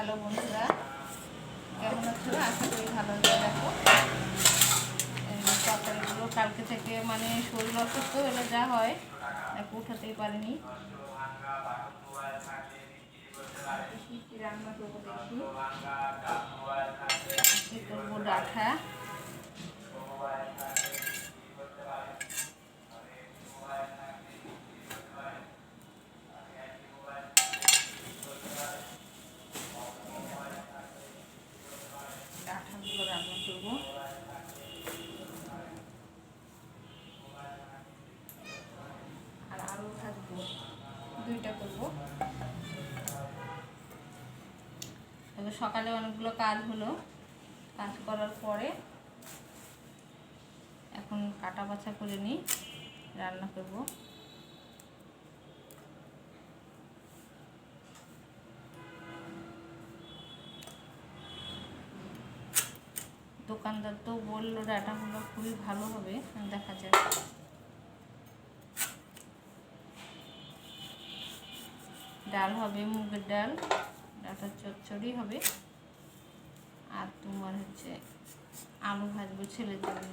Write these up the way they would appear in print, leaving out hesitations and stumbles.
Hello বন্ধুরা, কেমন আছো? আশা করি ভালো আছো। দেখো তরকারিগুলো কালকে থেকে মানে শরীর অসুস্থ হলে যা হয় দেখো উঠাতেই পারিনি। রান্না করবো দেখি, করবো ডাঁটা, ডাঁটাগুলো রান্না করবো। আর আলু ভাজবো, দুইটা করবো। তবে সকালে অনেকগুলো কাজ হলো, কাজ করার পরে এখন কাটা বাছা করে নিই, রান্না করব। দোকানদার তো বললো ডাটাগুলো খুবই ভালো হবে, দেখা যাক। ডাল হবে মুগের ডাল, ডাটার চচ্চড়ি হবে, আর তোমার হচ্ছে আলু ভাজবো ছেলের জন্য।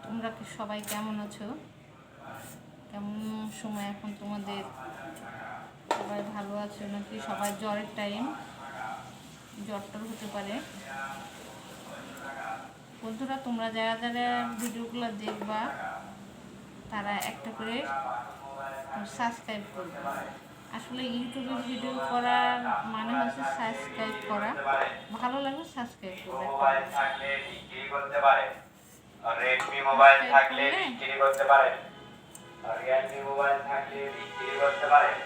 তোমরা কি সবাই কেমন আছো? কেমন সময় এখন তোমাদের? সবাই ভালো আছো নাকি? সবাই জ্বরের টাইম, জ্বরটার হতে পারে। বন্ধুরা, তোমরা যারা যারা ভিডিওগুলো দেখবা তারা একটা করে সাবস্ক্রাইব করবে। আসলে ইউটিউবে ভিডিও করার মানে হচ্ছে সাবস্ক্রাইব করা, ভালো লাগলে সাবস্ক্রাইব করবে। রেডমি মোবাইল থাকলে বিক্রি করতে পারেন, রিয়েলমি মোবাইল থাকলে বিক্রি করতে পারেন।